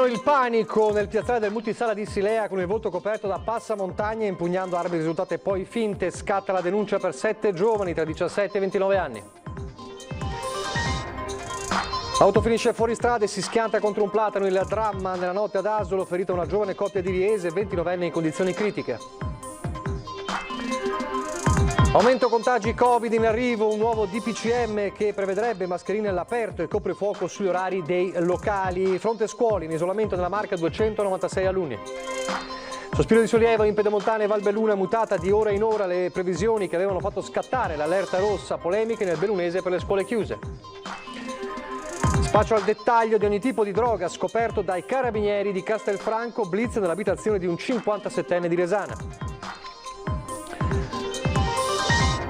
Invano il panico nel piazzale del multisala di Silea con il volto coperto da passamontagna, impugnando armi risultate poi finte. Scatta la denuncia per 7 giovani tra 17 e 29 anni. Auto finisce fuori strada e si schianta contro un platano. Il dramma nella notte ad Asolo, ferita una giovane coppia di Riese, 29enne in condizioni critiche. Aumento contagi Covid in arrivo, un nuovo DPCM che prevedrebbe mascherine all'aperto e coprifuoco sugli orari dei locali. Fronte scuole in isolamento nella Marca, 296 alunni. Sospiro di sollievo in Pedemontana e Valbelluna, mutata di ora in ora le previsioni che avevano fatto scattare l'allerta rossa, polemiche nel Bellunese per le scuole chiuse. Spaccio al dettaglio di ogni tipo di droga scoperto dai carabinieri di Castelfranco, blitz nell'abitazione di un 57enne di Resana.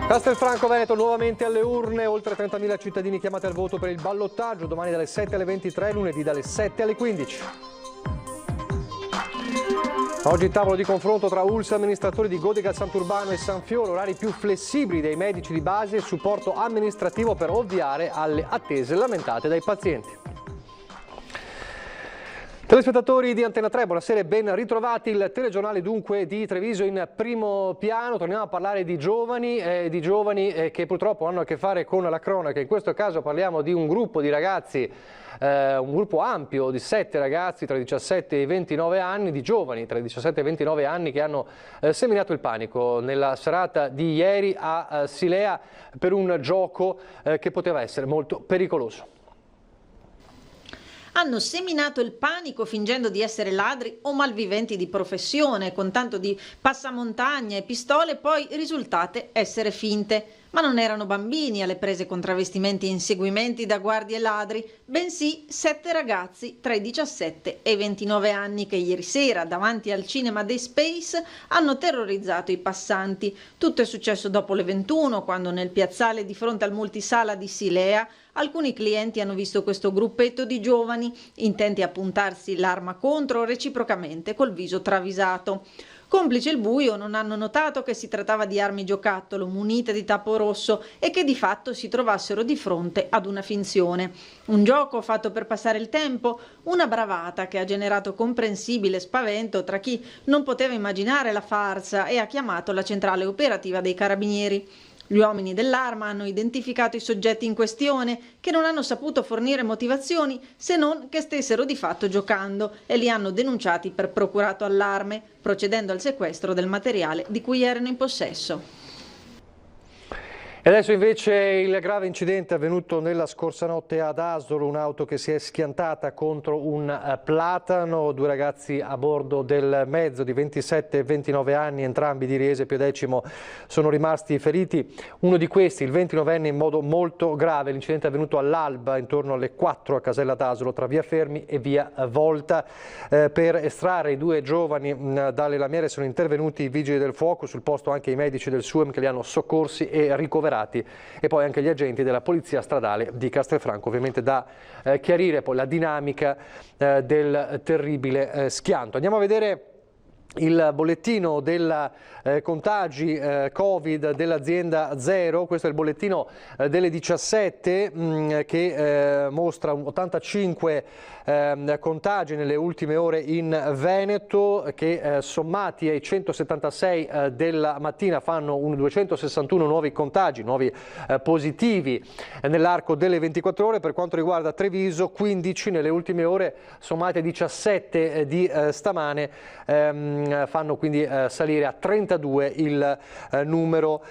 Castelfranco Veneto nuovamente alle urne, oltre 30.000 cittadini chiamati al voto per il ballottaggio, domani dalle 7 alle 23, lunedì dalle 7 alle 15. Oggi tavolo di confronto tra ULSS, amministratori di Godega, Sant'Urbano e San Fiolo, orari più flessibili dei medici di base e supporto amministrativo per ovviare alle attese lamentate dai pazienti. Telespettatori di Antena 3, buonasera e ben ritrovati. Il telegiornale dunque di Treviso in primo piano. Torniamo a parlare di giovani che purtroppo hanno a che fare con la cronaca. In questo caso parliamo di un gruppo di ragazzi, un gruppo ampio di 7 ragazzi tra i 17 e i 29 anni, di giovani tra i 17 e i 29 anni che hanno seminato il panico nella serata di ieri a Silea per un gioco che poteva essere molto pericoloso. Hanno seminato il panico fingendo di essere ladri o malviventi di professione, con tanto di passamontagna e pistole, poi risultate essere finte. Ma non erano bambini alle prese con travestimenti e inseguimenti da guardie ladri, bensì 7 ragazzi tra i 17 e i 29 anni che ieri sera, davanti al cinema The Space, hanno terrorizzato i passanti. Tutto è successo dopo le 21, quando nel piazzale di fronte al multisala di Silea alcuni clienti hanno visto questo gruppetto di giovani intenti a puntarsi l'arma contro reciprocamente col viso travisato. Complice il buio, non hanno notato che si trattava di armi giocattolo munite di tappo rosso e che di fatto si trovassero di fronte ad una finzione. Un gioco fatto per passare il tempo, una bravata che ha generato comprensibile spavento tra chi non poteva immaginare la farsa e ha chiamato la centrale operativa dei carabinieri. Gli uomini dell'arma hanno identificato i soggetti in questione, che non hanno saputo fornire motivazioni se non che stessero di fatto giocando, e li hanno denunciati per procurato allarme, procedendo al sequestro del materiale di cui erano in possesso. E adesso invece il grave incidente avvenuto nella scorsa notte ad Asolo, un'auto che si è schiantata contro un platano, 2 ragazzi a bordo del mezzo di 27 e 29 anni, entrambi di Riese Piedecimo, sono rimasti feriti. Uno di questi, il 29enne, in modo molto grave. L'incidente è avvenuto all'alba, intorno alle 4 a Casella d'Asolo, tra via Fermi e via Volta. Per estrarre i 2 giovani dalle lamiere sono intervenuti i vigili del fuoco, sul posto anche i medici del SUEM che li hanno soccorsi e ricoverati, e poi anche gli agenti della Polizia Stradale di Castelfranco. Ovviamente da chiarire poi la dinamica del terribile schianto. Andiamo a vedere il bollettino dei contagi Covid dell'azienda Zero. Questo è il bollettino delle 17 che mostra 85 contagi nelle ultime ore in Veneto, che sommati ai 176 della mattina fanno 261 nuovi contagi, nuovi positivi nell'arco delle 24 ore. Per quanto riguarda Treviso, 15 nelle ultime ore, sommati ai 17 di stamane, fanno quindi salire a 32 il numero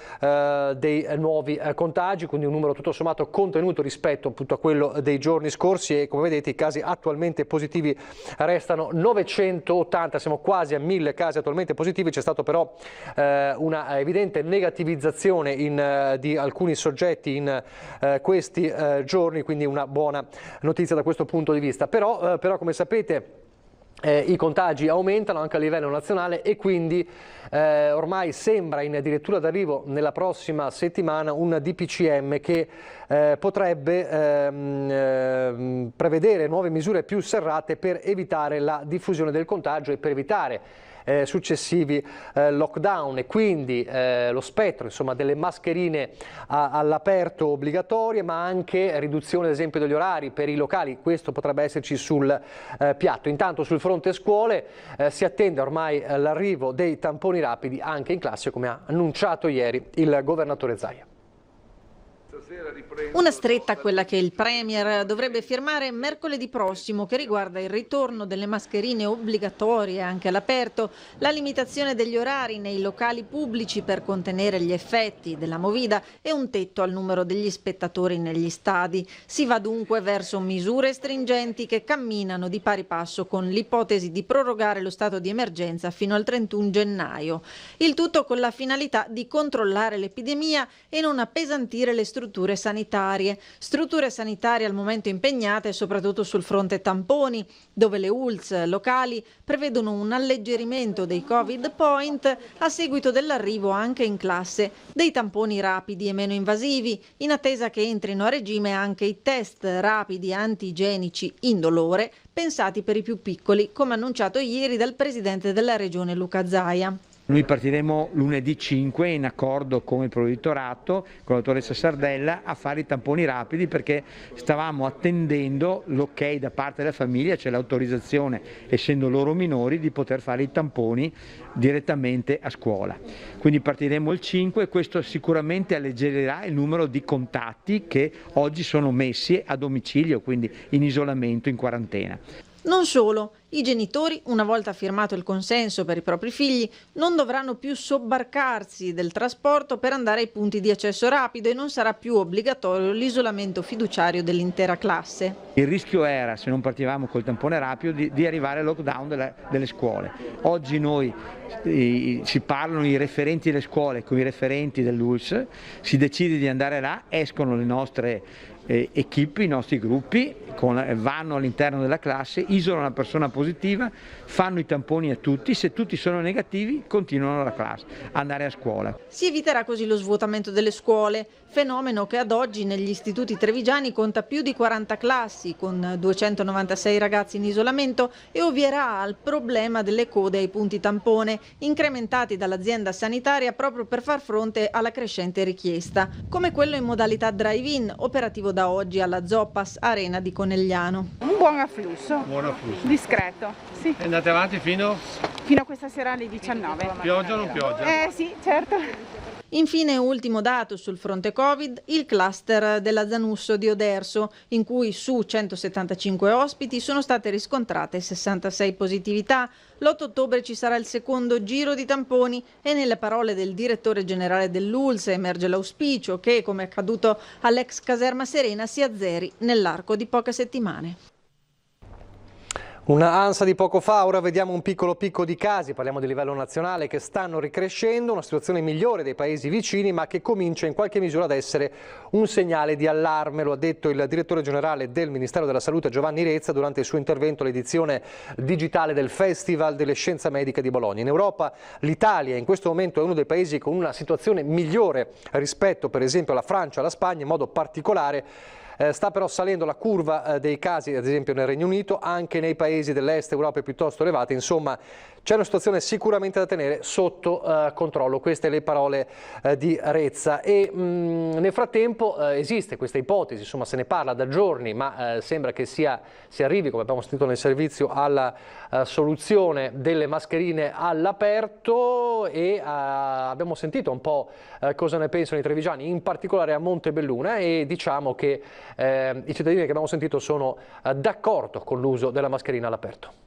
dei nuovi contagi, quindi un numero tutto sommato contenuto rispetto appunto a quello dei giorni scorsi, e come vedete i casi attualmente positivi restano 980, siamo quasi a 1000 casi attualmente positivi. C'è stato però una evidente negativizzazione di alcuni soggetti in questi giorni, quindi una buona notizia da questo punto di vista. Però come sapete i contagi aumentano anche a livello nazionale e quindi ormai sembra in dirittura d'arrivo nella prossima settimana un DPCM che potrebbe prevedere nuove misure più serrate per evitare la diffusione del contagio e per evitare successivi lockdown, e quindi lo spettro insomma delle mascherine all'aperto obbligatorie, ma anche riduzione ad esempio degli orari per i locali. Questo potrebbe esserci sul piatto. Intanto sul fronte scuole si attende ormai l'arrivo dei tamponi rapidi anche in classe, come ha annunciato ieri il governatore Zaia. Una stretta, quella che il Premier dovrebbe firmare mercoledì prossimo, che riguarda il ritorno delle mascherine obbligatorie anche all'aperto, la limitazione degli orari nei locali pubblici per contenere gli effetti della Movida e un tetto al numero degli spettatori negli stadi. Si va dunque verso misure stringenti che camminano di pari passo con l'ipotesi di prorogare lo stato di emergenza fino al 31 gennaio. Il tutto con la finalità di controllare l'epidemia e non appesantire le strutture sanitarie al momento impegnate soprattutto sul fronte tamponi, dove le ULSS locali prevedono un alleggerimento dei Covid point a seguito dell'arrivo anche in classe dei tamponi rapidi e meno invasivi, in attesa che entrino a regime anche i test rapidi antigenici indolore pensati per i più piccoli, come annunciato ieri dal presidente della regione Luca Zaia. Noi partiremo lunedì 5 in accordo con il provveditorato, con la dottoressa Sardella, a fare i tamponi rapidi, perché stavamo attendendo l'ok da parte della famiglia, cioè l'autorizzazione, essendo loro minori, di poter fare i tamponi direttamente a scuola. Quindi partiremo il 5 e questo sicuramente alleggerirà il numero di contatti che oggi sono messi a domicilio, quindi in isolamento, in quarantena. Non solo, i genitori, una volta firmato il consenso per i propri figli, non dovranno più sobbarcarsi del trasporto per andare ai punti di accesso rapido e non sarà più obbligatorio l'isolamento fiduciario dell'intera classe. Il rischio era, se non partivamo col tampone rapido, di arrivare al lockdown delle scuole. Oggi noi si parlano i referenti delle scuole con i referenti dell'ULSS, si decide di andare là, escono le nostre equipe, i nostri gruppi, vanno all'interno della classe, isolano la persona positiva, fanno i tamponi a tutti, se tutti sono negativi continuano la classe, andare a scuola. Si eviterà così lo svuotamento delle scuole, fenomeno che ad oggi negli istituti trevigiani conta più di 40 classi, con 296 ragazzi in isolamento, e ovvierà al problema delle code ai punti tampone, incrementati dall'azienda sanitaria proprio per far fronte alla crescente richiesta, come quello in modalità drive-in, operativo da oggi alla Zoppas Arena di Conegliano. Un buon afflusso, discreto. Sì. E andate avanti fino a questa sera alle 19. Pioggia o non pioggia? Sì, certo. Infine, ultimo dato sul fronte Covid, il cluster della Zanusso di Oderso, in cui su 175 ospiti sono state riscontrate 66 positività. L'8 ottobre ci sarà il secondo giro di tamponi e nelle parole del direttore generale dell'ULSS emerge l'auspicio che, come accaduto all'ex caserma Serena, si azzeri nell'arco di poche settimane. Una ansa di poco fa, ora vediamo un piccolo picco di casi, parliamo di livello nazionale, che stanno ricrescendo, una situazione migliore dei paesi vicini, ma che comincia in qualche misura ad essere un segnale di allarme, lo ha detto il direttore generale del Ministero della Salute Giovanni Rezza durante il suo intervento all'edizione digitale del Festival delle Scienze Mediche di Bologna. In Europa l'Italia in questo momento è uno dei paesi con una situazione migliore rispetto per esempio alla Francia, alla Spagna, in modo particolare. Sta però salendo la curva dei casi, ad esempio nel Regno Unito, anche nei paesi dell'est Europa piuttosto elevate. Insomma, c'è una situazione sicuramente da tenere sotto controllo. Queste le parole di Rezza. E nel frattempo esiste questa ipotesi, insomma se ne parla da giorni, ma sembra che si arrivi, come abbiamo sentito nel servizio, alla soluzione delle mascherine all'aperto, e abbiamo sentito un po' cosa ne pensano i trevigiani, in particolare a Montebelluna, e diciamo che i cittadini che abbiamo sentito sono d'accordo con l'uso della mascherina all'aperto.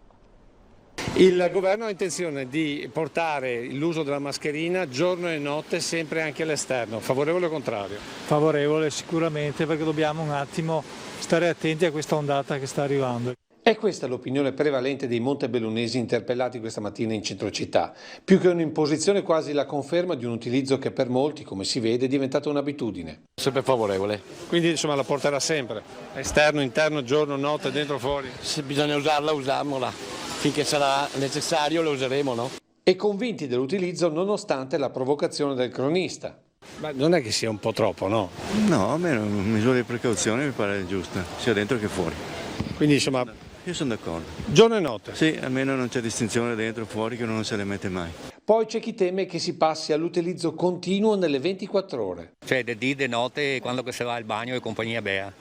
Il governo ha intenzione di portare l'uso della mascherina giorno e notte, sempre anche all'esterno. Favorevole o contrario? Favorevole sicuramente, perché dobbiamo un attimo stare attenti a questa ondata che sta arrivando. È questa l'opinione prevalente dei montebellunesi interpellati questa mattina in centro città. Più che un'imposizione, quasi la conferma di un utilizzo che per molti, come si vede, è diventata un'abitudine. Sempre favorevole. Quindi insomma la porterà sempre, esterno, interno, giorno, notte, dentro, fuori? Se bisogna usarla, usiamola. Finché sarà necessario lo useremo, no? E convinti dell'utilizzo nonostante la provocazione del cronista. Ma non è che sia un po' troppo, no? No, a me una misura di precauzione mi pare giusta, sia dentro che fuori. Quindi insomma io sono d'accordo. Giorno e notte. Sì, almeno non c'è distinzione dentro o fuori, che non se le mette mai. Poi c'è chi teme che si passi all'utilizzo continuo nelle 24 ore. Cioè, di dì, di notte, quando si va al bagno e compagnia bea.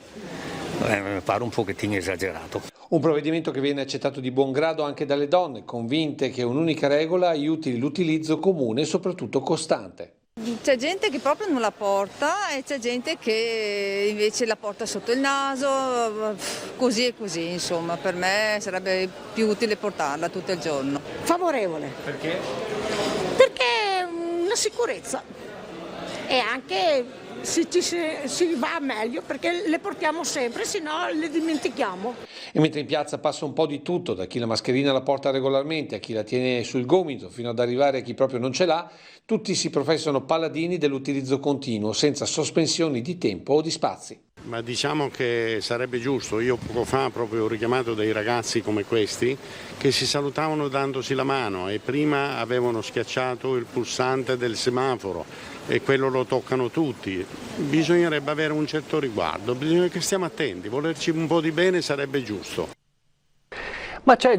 Pare un pochettino esagerato. Un provvedimento che viene accettato di buon grado anche dalle donne, convinte che un'unica regola aiuti l'utilizzo comune e soprattutto costante. C'è gente che proprio non la porta e c'è gente che invece la porta sotto il naso, così e così, insomma, per me sarebbe più utile portarla tutto il giorno. Favorevole. Perché? Perché è una sicurezza e anche si va meglio perché le portiamo sempre, se no le dimentichiamo. E mentre in piazza passa un po' di tutto, da chi la mascherina la porta regolarmente a chi la tiene sul gomito fino ad arrivare a chi proprio non ce l'ha, tutti si professano paladini dell'utilizzo continuo, senza sospensioni di tempo o di spazi. Ma diciamo che sarebbe giusto, io poco fa proprio ho richiamato dei ragazzi come questi che si salutavano dandosi la mano e prima avevano schiacciato il pulsante del semaforo e quello lo toccano tutti. Bisognerebbe avere un certo riguardo, bisogna che stiamo attenti, volerci un po' di bene sarebbe giusto. Ma c'è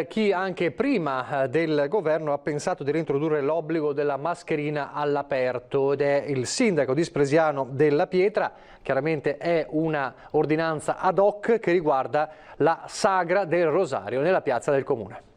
chi anche prima del governo ha pensato di reintrodurre l'obbligo della mascherina all'aperto ed è il sindaco di Spresiano della Pietra. Chiaramente è una ordinanza ad hoc che riguarda la sagra del Rosario nella piazza del comune.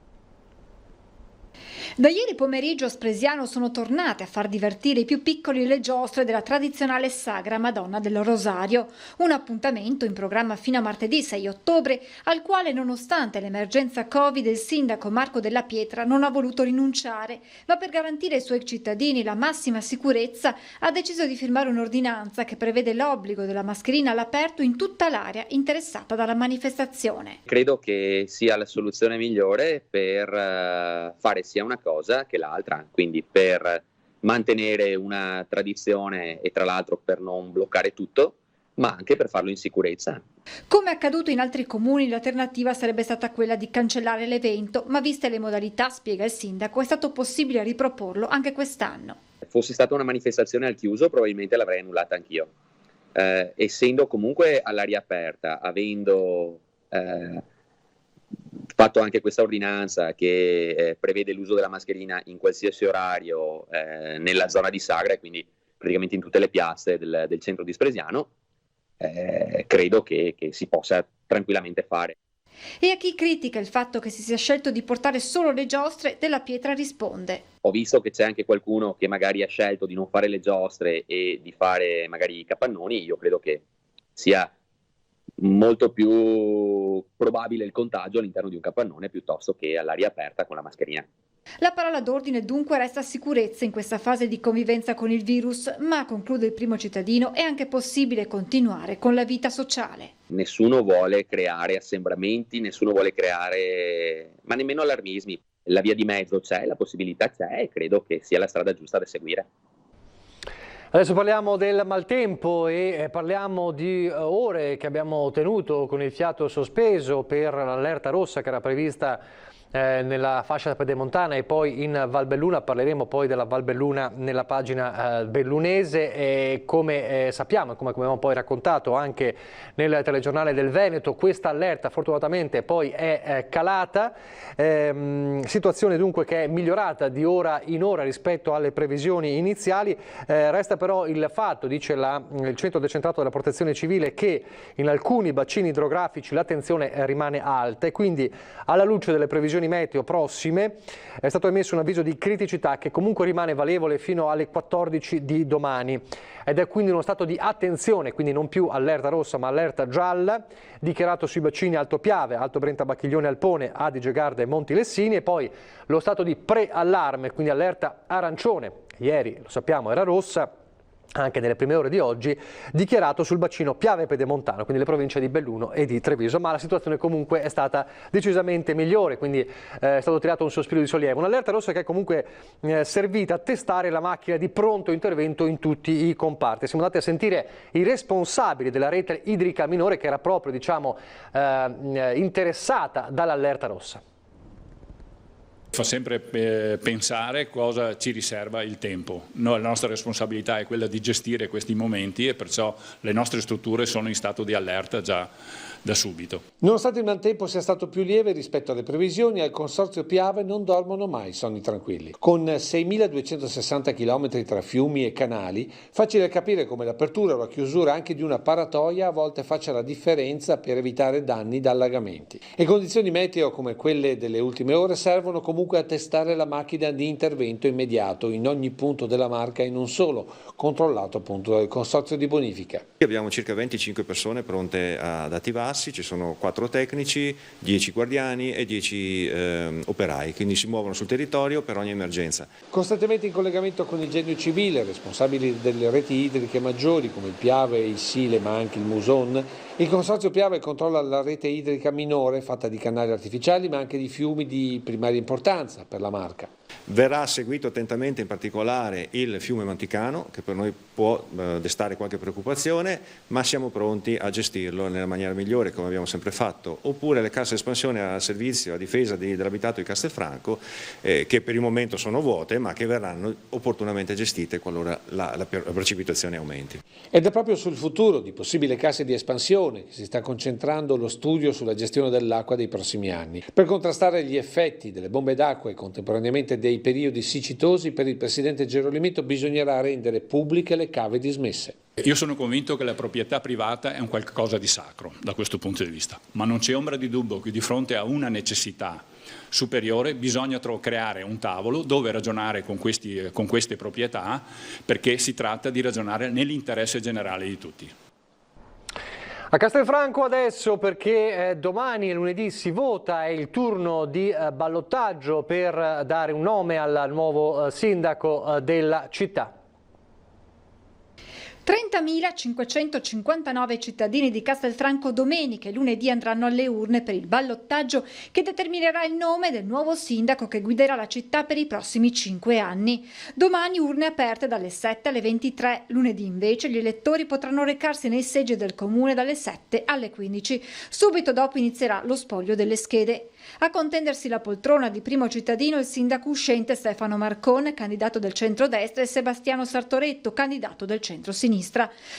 Da ieri pomeriggio a Spresiano sono tornate a far divertire i più piccoli le giostre della tradizionale sagra Madonna del Rosario, un appuntamento in programma fino a martedì 6 ottobre, al quale nonostante l'emergenza Covid il sindaco Marco Della Pietra non ha voluto rinunciare, ma per garantire ai suoi cittadini la massima sicurezza ha deciso di firmare un'ordinanza che prevede l'obbligo della mascherina all'aperto in tutta l'area interessata dalla manifestazione. Credo che sia la soluzione migliore per fare sia una cosa che l'altra, quindi per mantenere una tradizione e tra l'altro per non bloccare tutto, ma anche per farlo in sicurezza. Come accaduto in altri comuni, l'alternativa sarebbe stata quella di cancellare l'evento, ma viste le modalità, spiega il sindaco, è stato possibile riproporlo anche quest'anno. Se fosse stata una manifestazione al chiuso probabilmente l'avrei annullata anch'io. Essendo comunque all'aria aperta, avendo fatto anche questa ordinanza che prevede l'uso della mascherina in qualsiasi orario nella zona di sagra e quindi praticamente in tutte le piazze del centro di Spresiano, credo che si possa tranquillamente fare. E a chi critica il fatto che si sia scelto di portare solo le giostre, Della Pietra risponde. Ho visto che c'è anche qualcuno che magari ha scelto di non fare le giostre e di fare magari i capannoni. Io credo che sia molto più probabile il contagio all'interno di un capannone piuttosto che all'aria aperta con la mascherina. La parola d'ordine dunque resta sicurezza in questa fase di convivenza con il virus, ma, conclude il primo cittadino, è anche possibile continuare con la vita sociale. Nessuno vuole creare assembramenti, nessuno vuole creare, ma nemmeno allarmismi. La via di mezzo c'è, la possibilità c'è e credo che sia la strada giusta da seguire. Adesso parliamo del maltempo e parliamo di ore che abbiamo tenuto con il fiato sospeso per l'allerta rossa che era prevista nella fascia pedemontana e poi in Valbelluna. Parleremo poi della Valbelluna nella pagina bellunese e come sappiamo e come abbiamo poi raccontato anche nel telegiornale del Veneto, questa allerta fortunatamente poi è calata, situazione dunque che è migliorata di ora in ora rispetto alle previsioni iniziali. Resta però il fatto, dice il centro decentrato della protezione civile, che in alcuni bacini idrografici l'attenzione rimane alta e quindi alla luce delle previsioni meteo prossime è stato emesso un avviso di criticità che comunque rimane valevole fino alle 14 di domani ed è quindi uno stato di attenzione, quindi non più allerta rossa ma allerta gialla, dichiarato sui bacini Alto Piave, Alto Brenta Bacchiglione Alpone, Adige Garda e Monti Lessini, e poi lo stato di preallarme, quindi allerta arancione, ieri lo sappiamo era rossa, anche nelle prime ore di oggi, dichiarato sul bacino Piave Pedemontano, quindi le province di Belluno e di Treviso, ma la situazione comunque è stata decisamente migliore, quindi è stato tirato un sospiro di sollievo. Un'allerta rossa che è comunque servita a testare la macchina di pronto intervento in tutti i comparti. Siamo andati a sentire i responsabili della rete idrica minore che era proprio, diciamo, interessata dall'allerta rossa. Fa sempre pensare cosa ci riserva il tempo. La nostra responsabilità è quella di gestire questi momenti e perciò le nostre strutture sono in stato di allerta già da subito. Nonostante il maltempo sia stato più lieve rispetto alle previsioni, al Consorzio Piave non dormono mai sonni tranquilli. Con 6.260 km tra fiumi e canali, facile capire come l'apertura o la chiusura anche di una paratoia a volte faccia la differenza per evitare danni da allagamenti. E condizioni meteo come quelle delle ultime ore servono comunque a testare la macchina di intervento immediato in ogni punto della Marca e non solo, controllato appunto dal Consorzio di Bonifica. Abbiamo circa 25 persone pronte ad attivarsi, ci sono 4 tecnici, 10 guardiani e 10 operai, quindi si muovono sul territorio per ogni emergenza. Costantemente in collegamento con il Genio Civile, responsabili delle reti idriche maggiori come il Piave, il Sile ma anche il Muson, il Consorzio Piave controlla la rete idrica minore fatta di canali artificiali ma anche di fiumi di primaria importanza per la Marca. Verrà seguito attentamente in particolare il fiume Manticano, che per noi può destare qualche preoccupazione, ma siamo pronti a gestirlo nella maniera migliore come abbiamo sempre fatto, oppure le casse espansione al servizio a difesa dell'abitato di Castelfranco, che per il momento sono vuote ma che verranno opportunamente gestite qualora la precipitazione aumenti. Ed è proprio sul futuro di possibili casse di espansione che si sta concentrando lo studio sulla gestione dell'acqua dei prossimi anni. Per contrastare gli effetti delle bombe d'acqua e contemporaneamente dei periodi siccitosi, per il presidente Gerolimetto bisognerà rendere pubbliche le cave dismesse. Io sono convinto che la proprietà privata è un qualcosa di sacro da questo punto di vista, ma non c'è ombra di dubbio che di fronte a una necessità superiore bisogna creare un tavolo dove ragionare con queste proprietà, perché si tratta di ragionare nell'interesse generale di tutti. A Castelfranco adesso, perché domani e lunedì si vota, è il turno di ballottaggio per dare un nome al nuovo sindaco della città. 30.559 cittadini di Castelfranco domenica e lunedì andranno alle urne per il ballottaggio che determinerà il nome del nuovo sindaco che guiderà la città per i prossimi 5 anni. Domani urne aperte dalle 7 alle 23, lunedì invece gli elettori potranno recarsi nei seggi del comune dalle 7 alle 15. Subito dopo inizierà lo spoglio delle schede. A contendersi la poltrona di primo cittadino il sindaco uscente Stefano Marcon, candidato del centrodestra, e Sebastiano Sartoretto, candidato del centro-sinistra.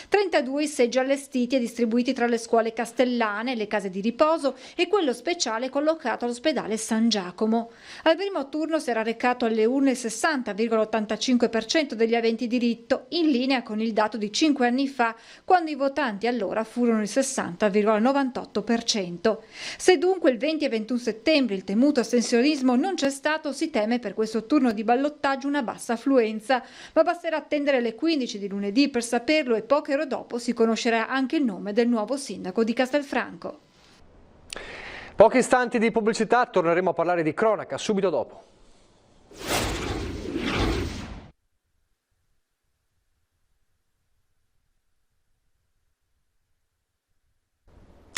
32 i seggi allestiti e distribuiti tra le scuole castellane, le case di riposo e quello speciale collocato all'ospedale San Giacomo. Al primo turno si era recato alle urne il 60,85% degli aventi diritto, in linea con il dato di 5 anni fa, quando i votanti allora furono il 60,98%. Se dunque il 20 e 21 settembre il temuto astensionismo non c'è stato, si teme per questo turno di ballottaggio una bassa affluenza, ma basterà attendere le 15 di lunedì per saperlo e poche ore dopo si conoscerà anche il nome del nuovo sindaco di Castelfranco. Pochi istanti di pubblicità, torneremo a parlare di cronaca subito dopo.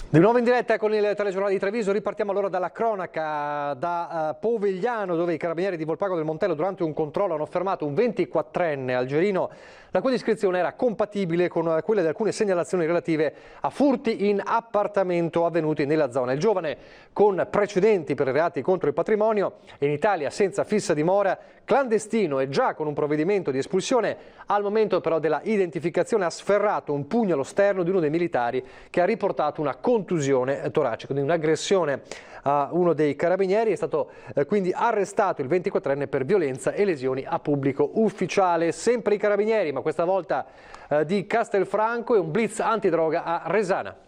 Di nuovo in diretta con il telegiornale di Treviso, ripartiamo allora dalla cronaca da Povegliano, dove i carabinieri di Volpago del Montello durante un controllo hanno fermato un 24enne algerino la cui descrizione era compatibile con quelle di alcune segnalazioni relative a furti in appartamento avvenuti nella zona. Il giovane, con precedenti per reati contro il patrimonio, in Italia senza fissa dimora, clandestino e già con un provvedimento di espulsione, al momento però della identificazione ha sferrato un pugno allo sterno di uno dei militari che ha riportato una contusione toracica, quindi un'aggressione a uno dei carabinieri. È stato quindi arrestato il 24enne per violenza e lesioni a pubblico ufficiale. Sempre i carabinieri, ma questa volta di Castelfranco, e un blitz antidroga a Resana.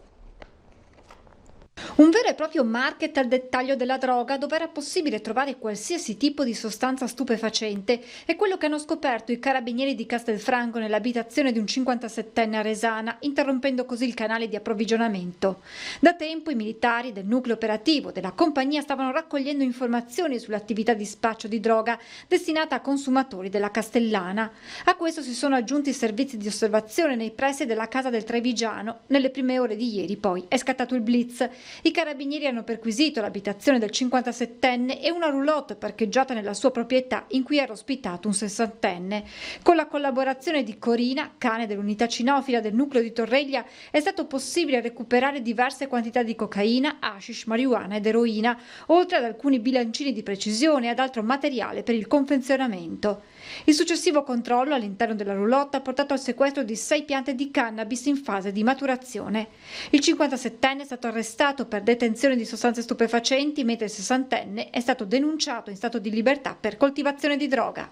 Un vero e proprio market al dettaglio della droga, dove era possibile trovare qualsiasi tipo di sostanza stupefacente, è quello che hanno scoperto i carabinieri di Castelfranco nell'abitazione di un 57enne a Resana, interrompendo così il canale di approvvigionamento. Da tempo i militari del nucleo operativo della compagnia stavano raccogliendo informazioni sull'attività di spaccio di droga destinata a consumatori della Castellana. A questo si sono aggiunti servizi di osservazione nei pressi della casa del Trevigiano. Nelle prime ore di ieri poi è scattato il blitz. I I carabinieri hanno perquisito l'abitazione del 57enne e una roulotte parcheggiata nella sua proprietà in cui era ospitato un 60enne. Con la collaborazione di Corina, cane dell'unità cinofila del nucleo di Torreglia, è stato possibile recuperare diverse quantità di cocaina, hashish, marijuana ed eroina, oltre ad alcuni bilancini di precisione e ad altro materiale per il confezionamento. Il successivo controllo all'interno della roulotte ha portato al sequestro di 6 piante di cannabis in fase di maturazione. Il 57enne è stato arrestato per detenzione di sostanze stupefacenti, mentre il 60enne è stato denunciato in stato di libertà per coltivazione di droga.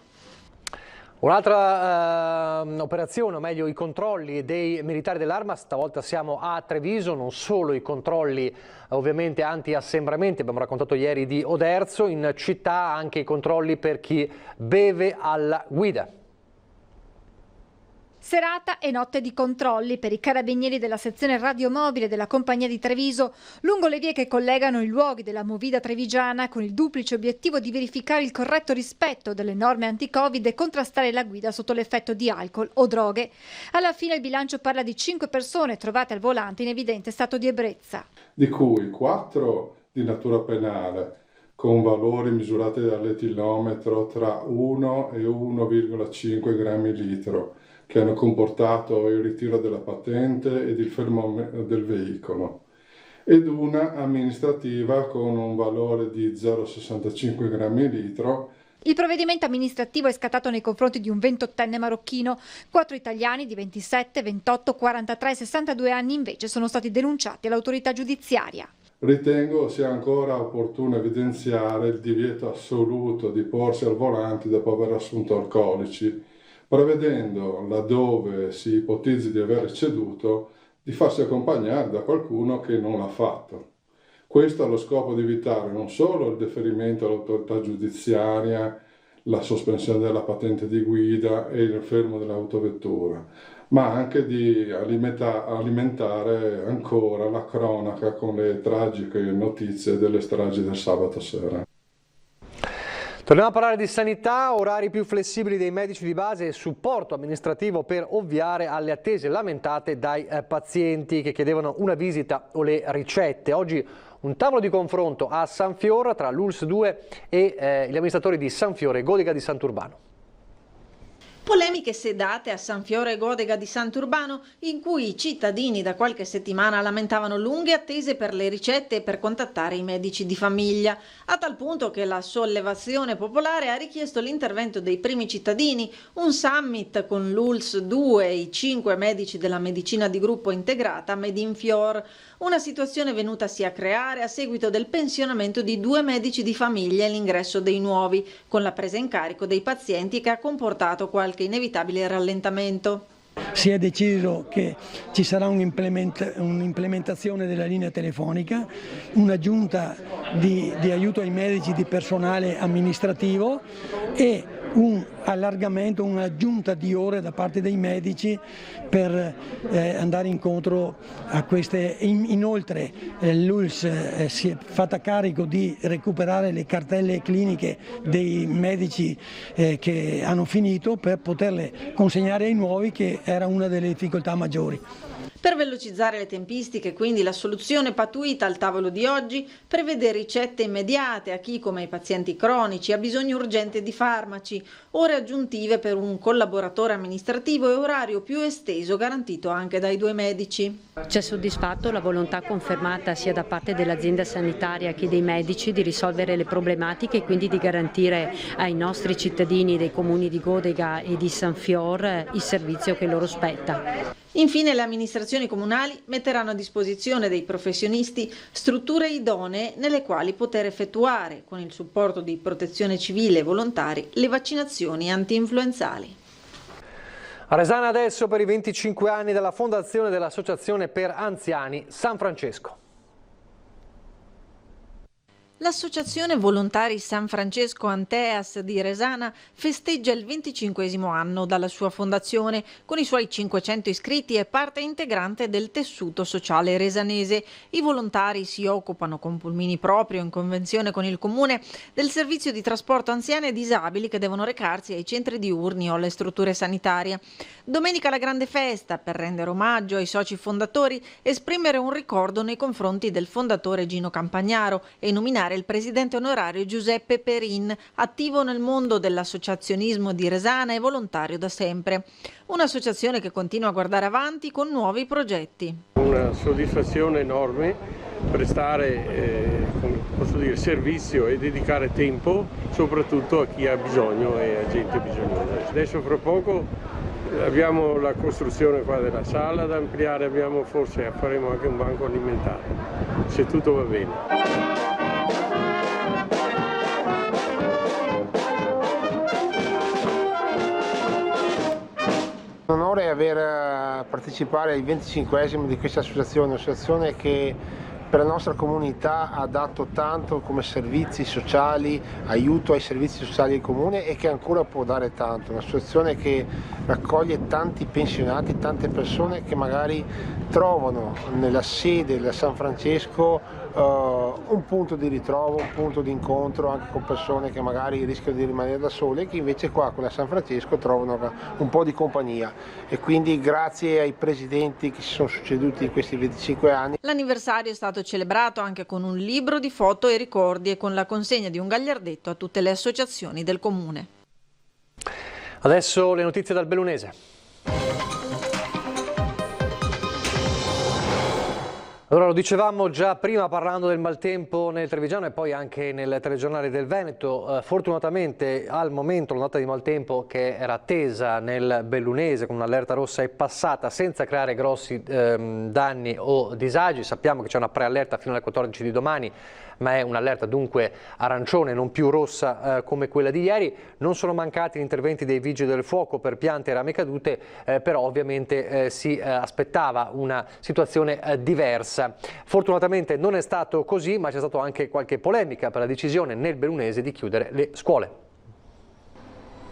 Un'altra operazione, o meglio i controlli dei militari dell'Arma, stavolta siamo a Treviso, non solo i controlli ovviamente anti-assembramenti, abbiamo raccontato ieri di Oderzo, in città anche i controlli per chi beve alla guida. Serata e notte di controlli per i carabinieri della sezione radiomobile della compagnia di Treviso lungo le vie che collegano i luoghi della movida trevigiana, con il duplice obiettivo di verificare il corretto rispetto delle norme anti-Covid e contrastare la guida sotto l'effetto di alcol o droghe. Alla fine il bilancio parla di 5 persone trovate al volante in evidente stato di ebbrezza, di cui 4 di natura penale, con valori misurati dall'etilometro tra 1 e 1,5 grammi litro, che hanno comportato il ritiro della patente ed il fermo del veicolo, ed una amministrativa con un valore di 0,65 grammi litro. Il provvedimento amministrativo è scattato nei confronti di un 28enne marocchino. 4 italiani di 27, 28, 43 e 62 anni invece sono stati denunciati all'autorità giudiziaria. Ritengo sia ancora opportuno evidenziare il divieto assoluto di porsi al volante dopo aver assunto alcolici, prevedendo, laddove si ipotizzi di aver ecceduto, di farsi accompagnare da qualcuno che non l'ha fatto. Questo allo scopo di evitare non solo il deferimento all'autorità giudiziaria, la sospensione della patente di guida e il fermo dell'autovettura, ma anche di alimentare ancora la cronaca con le tragiche notizie delle stragi del sabato sera. Torniamo a parlare di sanità, orari più flessibili dei medici di base e supporto amministrativo per ovviare alle attese lamentate dai pazienti che chiedevano una visita o le ricette. Oggi un tavolo di confronto a San Fior tra l'ULSS 2 e gli amministratori di San Fiore e Godega di Sant'Urbano. Polemiche sedate a San Fiore e Godega di Sant'Urbano, in cui i cittadini da qualche settimana lamentavano lunghe attese per le ricette e per contattare i medici di famiglia, a tal punto che la sollevazione popolare ha richiesto l'intervento dei primi cittadini, un summit con l'ULSS 2 e i 5 medici della medicina di gruppo integrata Made in Fior, una situazione venutasi a creare a seguito del pensionamento di 2 medici di famiglia e l'ingresso dei nuovi, con la presa in carico dei pazienti che ha comportato qualche inevitabile rallentamento. Si è deciso che ci sarà un'implementazione della linea telefonica, un'aggiunta di aiuto ai medici di personale amministrativo e un allargamento, un'aggiunta di ore da parte dei medici per andare incontro a queste. Inoltre l'ULSS si è fatta carico di recuperare le cartelle cliniche dei medici che hanno finito per poterle consegnare ai nuovi, che era una delle difficoltà maggiori. Per velocizzare le tempistiche, quindi, la soluzione pattuita al tavolo di oggi prevede ricette immediate a chi, come i pazienti cronici, ha bisogno urgente di farmaci, ore aggiuntive per un collaboratore amministrativo e orario più esteso garantito anche dai 2 medici. Ci ha soddisfatto la volontà confermata sia da parte dell'azienda sanitaria che dei medici di risolvere le problematiche e quindi di garantire ai nostri cittadini dei comuni di Godega e di San Fior il servizio che loro spetta. Infine le amministrazioni comunali metteranno a disposizione dei professionisti strutture idonee nelle quali poter effettuare, con il supporto di Protezione Civile e volontari, le vaccinazioni anti-influenzali. A Resana adesso per i 25 anni dalla fondazione dell'Associazione per Anziani San Francesco. L'associazione Volontari San Francesco Anteas di Resana festeggia il 25° anno dalla sua fondazione. Con i suoi 500 iscritti è parte integrante del tessuto sociale resanese. I volontari si occupano con pulmini proprio, in convenzione con il comune, del servizio di trasporto anziani e disabili che devono recarsi ai centri diurni o alle strutture sanitarie. Domenica la grande festa per rendere omaggio ai soci fondatori, esprimere un ricordo nei confronti del fondatore Gino Campagnaro e nominare il presidente onorario Giuseppe Perin, attivo nel mondo dell'associazionismo di Resana e volontario da sempre. Un'associazione che continua a guardare avanti con nuovi progetti. Una soddisfazione enorme prestare servizio e dedicare tempo soprattutto a chi ha bisogno e a gente bisognosa. Adesso fra poco abbiamo la costruzione qua della sala da ampliare, faremo anche un banco alimentare, se tutto va bene. Un onore partecipare ai 25esimi di questa associazione, un'associazione che per la nostra comunità ha dato tanto come servizi sociali, aiuto ai servizi sociali del comune e che ancora può dare tanto. Un'associazione che raccoglie tanti pensionati, tante persone che magari trovano nella sede del San Francesco un punto di ritrovo, un punto di incontro anche con persone che magari rischiano di rimanere da sole e che invece qua con la San Francesco trovano un po' di compagnia. E quindi grazie ai presidenti che si sono succeduti in questi 25 anni. L'anniversario è stato celebrato anche con un libro di foto e ricordi e con la consegna di un gagliardetto a tutte le associazioni del comune. Adesso le notizie dal Bellunese. Allora, lo dicevamo già prima parlando del maltempo nel Trevigiano e poi anche nel telegiornale del Veneto. Fortunatamente al momento l'ondata di maltempo che era attesa nel Bellunese con un'allerta rossa è passata senza creare grossi danni o disagi. Sappiamo che c'è una preallerta fino alle 14 di domani, ma è un'allerta dunque arancione, non più rossa come quella di ieri. Non sono mancati gli interventi dei vigili del fuoco per piante e rame cadute, però ovviamente si aspettava una situazione diversa. Fortunatamente non è stato così, ma c'è stata anche qualche polemica per la decisione nel Bellunese di chiudere le scuole.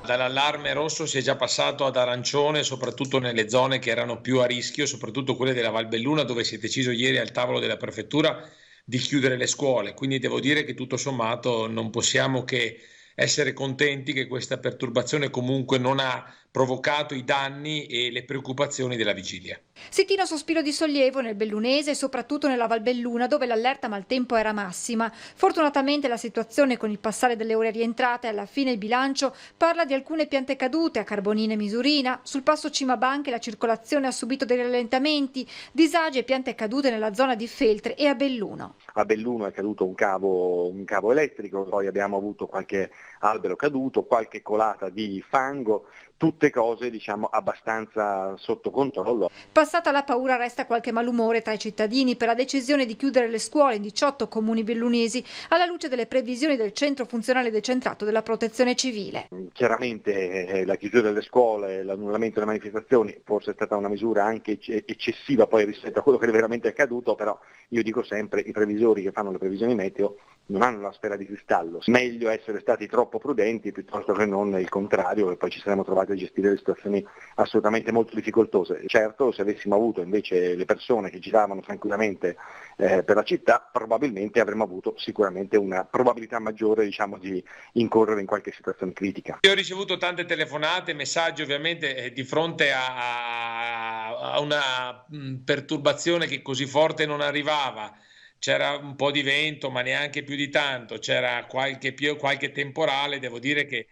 Dall'allarme rosso si è già passato ad arancione, soprattutto nelle zone che erano più a rischio, soprattutto quelle della Valbelluna, dove si è deciso ieri al tavolo della prefettura di chiudere le scuole. Quindi devo dire che tutto sommato non possiamo che essere contenti che questa perturbazione comunque non ha provocato i danni e le preoccupazioni della vigilia. Si tira sospiro di sollievo nel Bellunese e soprattutto nella Valbelluna, dove l'allerta maltempo era massima. Fortunatamente la situazione con il passare delle ore rientrate e alla fine il bilancio parla di alcune piante cadute a Carbonina e Misurina. Sul passo Cimabanche la circolazione ha subito dei rallentamenti, disagi e piante cadute nella zona di Feltre e a Belluno. A Belluno è caduto un cavo elettrico, poi abbiamo avuto qualche albero caduto, qualche colata di fango, tutte cose abbastanza sotto controllo. Passata la paura resta qualche malumore tra i cittadini per la decisione di chiudere le scuole in 18 comuni bellunesi alla luce delle previsioni del Centro Funzionale Decentrato della Protezione Civile. Chiaramente la chiusura delle scuole, l'annullamento delle manifestazioni forse è stata una misura anche eccessiva poi rispetto a quello che è veramente accaduto, però io dico sempre i previsori che fanno le previsioni meteo non hanno la sfera di cristallo, meglio essere stati troppo prudenti piuttosto che non il contrario e poi ci saremmo trovati a gestire le situazioni assolutamente molto difficoltose. Certo, se avessimo avuto invece le persone che giravano tranquillamente per la città, probabilmente avremmo avuto sicuramente una probabilità maggiore di incorrere in qualche situazione critica. Io ho ricevuto tante telefonate, messaggi ovviamente di fronte a una perturbazione che così forte non arrivava. C'era un po' di vento, ma neanche più di tanto, c'era qualche temporale. Devo dire che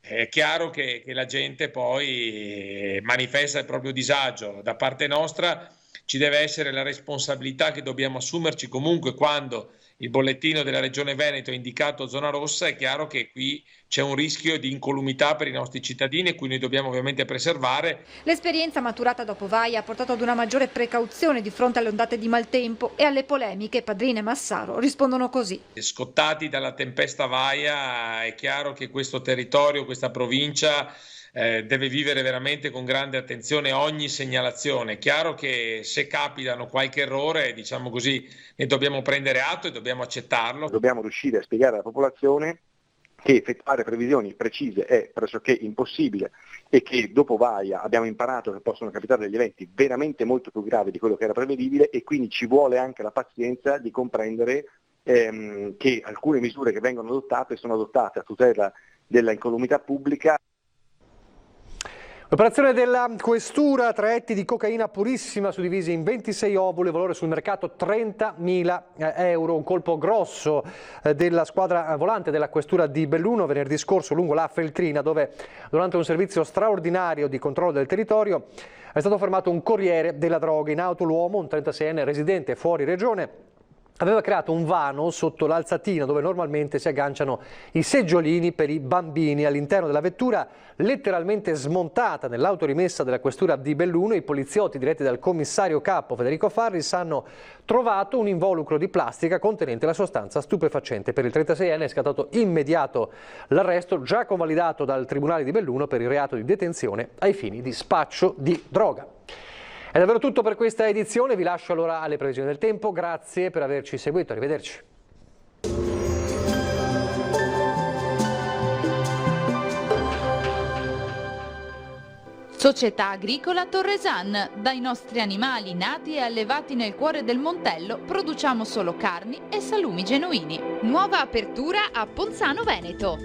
è chiaro che la gente poi manifesta il proprio disagio. Da parte nostra ci deve essere la responsabilità che dobbiamo assumerci comunque quando il bollettino della Regione Veneto ha indicato zona rossa. È chiaro che qui c'è un rischio di incolumità per i nostri cittadini e cui noi dobbiamo ovviamente preservare. L'esperienza maturata dopo Vaia ha portato ad una maggiore precauzione di fronte alle ondate di maltempo e alle polemiche. Padrina e Massaro rispondono così. Scottati dalla tempesta Vaia, è chiaro che questo territorio, questa provincia deve vivere veramente con grande attenzione ogni segnalazione. È chiaro che se capitano qualche errore, diciamo così, ne dobbiamo prendere atto e dobbiamo accettarlo. Dobbiamo riuscire a spiegare alla popolazione che effettuare previsioni precise è pressoché impossibile e che dopo Vaia abbiamo imparato che possono capitare degli eventi veramente molto più gravi di quello che era prevedibile, e quindi ci vuole anche la pazienza di comprendere che alcune misure che vengono adottate sono adottate a tutela della incolumità pubblica. L'operazione della questura, 3 etti di cocaina purissima suddivisi in 26 ovuli, valore sul mercato 30.000 euro, un colpo grosso della squadra volante della questura di Belluno venerdì scorso lungo la Feltrina, dove durante un servizio straordinario di controllo del territorio è stato fermato un corriere della droga. In auto l'uomo, un 36enne residente fuori regione, aveva creato un vano sotto l'alzatina dove normalmente si agganciano i seggiolini per i bambini. All'interno della vettura, letteralmente smontata nell'auto rimessa della questura di Belluno, i poliziotti diretti dal commissario capo Federico Farris hanno trovato un involucro di plastica contenente la sostanza stupefacente. Per il 36enne è scattato immediato l'arresto, già convalidato dal Tribunale di Belluno per il reato di detenzione ai fini di spaccio di droga. È davvero tutto per questa edizione, vi lascio allora alle previsioni del tempo, grazie per averci seguito, arrivederci. Società Agricola Torresan. Dai nostri animali nati e allevati nel cuore del Montello produciamo solo carni e salumi genuini. Nuova apertura a Ponzano Veneto.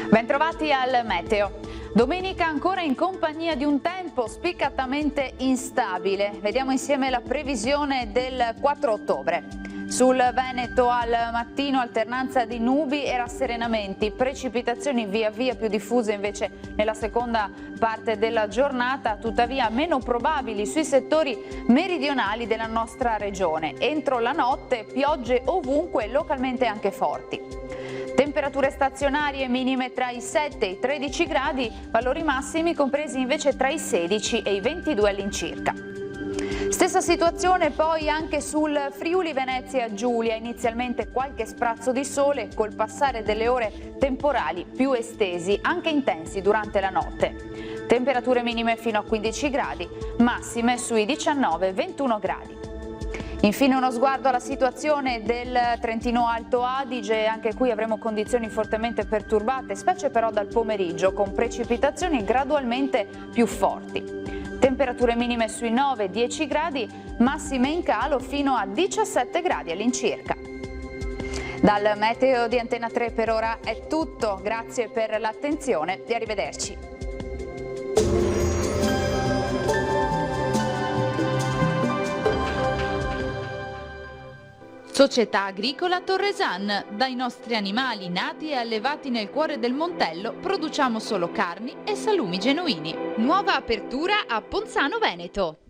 Bentrovati al meteo. Domenica ancora in compagnia di un tempo spiccatamente instabile. Vediamo insieme la previsione del 4 ottobre. Sul Veneto al mattino alternanza di nubi e rasserenamenti, precipitazioni via via più diffuse invece nella seconda parte della giornata, tuttavia meno probabili sui settori meridionali della nostra regione. Entro la notte piogge ovunque, localmente anche forti. Temperature stazionarie minime tra i 7 e i 13 gradi, valori massimi compresi invece tra i 16 e i 22 all'incirca. Stessa situazione poi anche sul Friuli Venezia Giulia, inizialmente qualche sprazzo di sole, col passare delle ore temporali più estesi, anche intensi durante la notte. Temperature minime fino a 15 gradi, massime sui 19-21 gradi. Infine uno sguardo alla situazione del Trentino Alto Adige, anche qui avremo condizioni fortemente perturbate, specie però dal pomeriggio, con precipitazioni gradualmente più forti. Temperature minime sui 9-10 gradi, massime in calo fino a 17 gradi all'incirca. Dal meteo di Antena 3 per ora è tutto, grazie per l'attenzione e arrivederci. Società Agricola Torresan. Dai nostri animali nati e allevati nel cuore del Montello produciamo solo carni e salumi genuini. Nuova apertura a Ponzano Veneto.